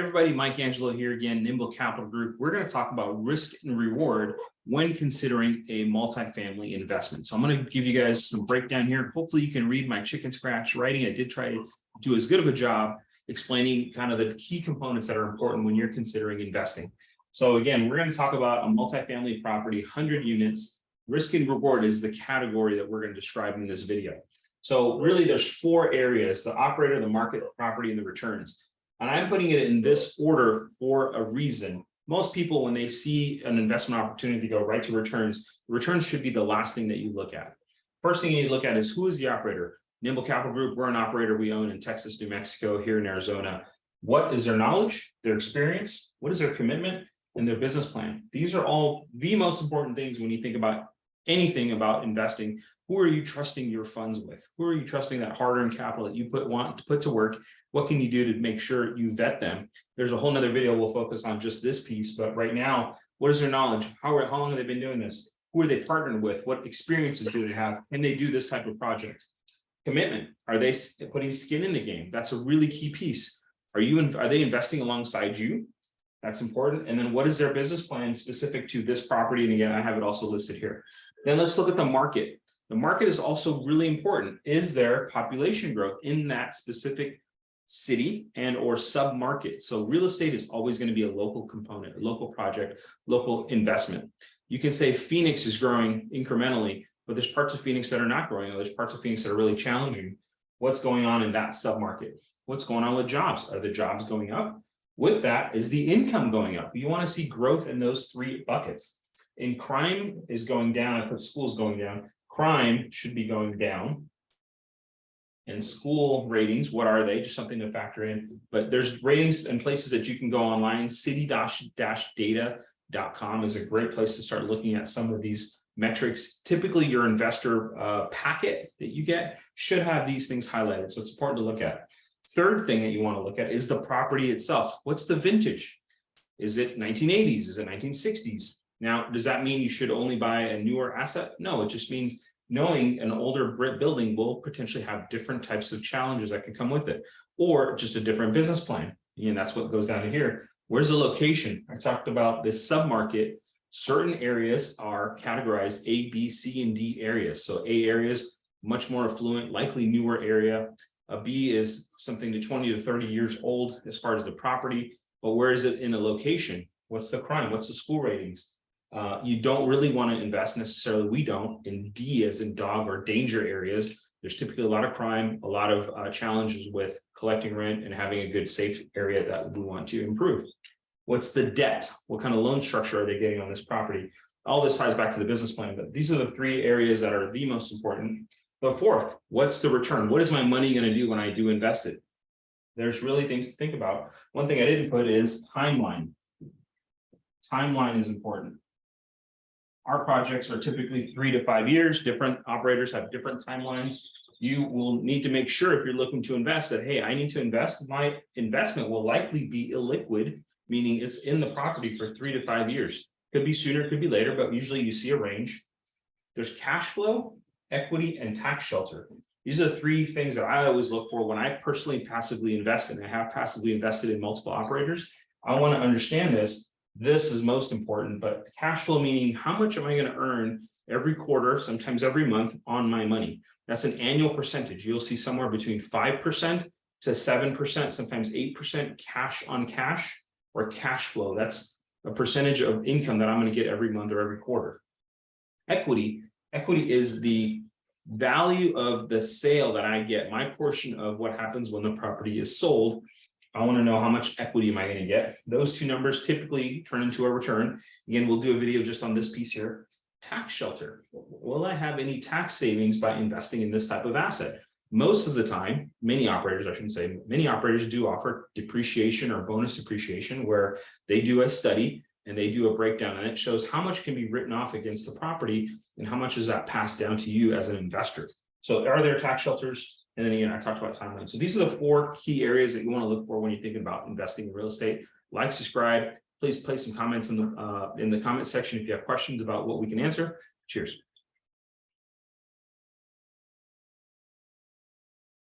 Everybody, Mike Angelo here again, Nimble Capital Group. We're going to talk about risk and reward when considering a multifamily investment. So I'm going to give you guys some breakdown here. Hopefully you can read my chicken scratch writing. I did try to do as good of a job explaining kind of the key components that are important when you're considering investing. So again, we're going to talk about a multifamily property, 100 units. Risk and reward is the category that we're going to describe in this video. So really there's four areas: the operator, the market, the property, and the returns. And I'm putting it in this order for a reason. Most people, when they see an investment opportunity, go right to returns. The returns should be the last thing that you look at. First thing you need to look at is, who is the operator? Nimble Capital Group, we're an operator. We own in Texas, New Mexico, here in Arizona. What is their knowledge, their experience? What is their commitment and their business plan? These are all the most important things when you think about anything about investing. Who are you trusting your funds with? Who are you trusting that hard-earned capital that you want to put to work? What can you do to make sure you vet them? There's a whole nother video we'll focus on just this piece, but right now, what is their knowledge? How long have they been doing this? Who are they partnered with? What experiences do they have? Can they do this type of project? Commitment. Are they putting skin in the game? That's a really key piece. Are they investing alongside you? That's important. And then what is their business plan specific to this property? And again, I have it also listed here. Then let's look at the market. The market is also really important. Is there population growth in that specific city and or sub-market? So real estate is always going to be a local component, a local project, local investment. You can say Phoenix is growing incrementally, but there's parts of Phoenix that are not growing, or there's parts of Phoenix that are really challenging. What's going on in that sub-market? What's going on with jobs? Are the jobs going up? With that, is the income going up? You want to see growth in those three buckets. And crime is going down. I put schools going down. Crime should be going down. And school ratings, what are they? Just something to factor in. But there's ratings and places that you can go online. City-data.com is a great place to start looking at some of these metrics. Typically, your investor packet that you get should have these things highlighted. So it's important to look at. Third thing that you want to look at is the property itself. What's the vintage? Is it 1980s? Is it 1960s? Now, does that mean you should only buy a newer asset? No, it just means knowing an older brick building will potentially have different types of challenges that can come with it, or just a different business plan. And that's what goes down to here. Where's the location? I talked about this submarket. Certain areas are categorized A, B, C, and D areas. So A areas, much more affluent, likely newer area. A B is something to 20 to 30 years old as far as the property, but where is it in a location? What's the crime? What's the school ratings? You don't really want to invest necessarily, we don't, in D as in dog or danger areas. There's typically a lot of crime, a lot of challenges with collecting rent and having a good safe area that we want to improve. What's the debt? What kind of loan structure are they getting on this property? All this ties back to the business plan, but these are the three areas that are the most important. But fourth, what's the return? What is my money going to do when I do invest it? There's really things to think about. One thing I didn't put is timeline. Timeline is important. Our projects are typically 3 to 5 years. Different operators have different timelines. You will need to make sure, if you're looking to invest, that, hey, I need to invest. My investment will likely be illiquid, meaning it's in the property for 3 to 5 years. Could be sooner, could be later, but usually you see a range. There's cash flow, equity, and tax shelter. These are the three things that I always look for when I personally passively invest, and I have passively invested in multiple operators. I want to understand this. This is most important, but cash flow, meaning how much am I going to earn every quarter, sometimes every month, on my money? That's an annual percentage. You'll see somewhere between 5% to 7%, sometimes 8% cash on cash, or cash flow. That's a percentage of income that I'm going to get every month or every quarter. Equity is the value of the sale that I get, my portion of what happens when the property is sold. I want to know how much equity am I going to get. Those two numbers typically turn into a return. Again, we'll do a video just on this piece here. Tax shelter. Will I have any tax savings by investing in this type of asset? Most of the time, many operators, I shouldn't say, many operators do offer depreciation or bonus depreciation, where they do a study and they do a breakdown, and it shows how much can be written off against the property and how much is that passed down to you as an investor. So are there tax shelters? And then again, I talked about timeline. So these are the four key areas that you want to look for when you're thinking about investing in real estate. Like, subscribe, please place some comments in the comment section if you have questions about what we can answer. Cheers.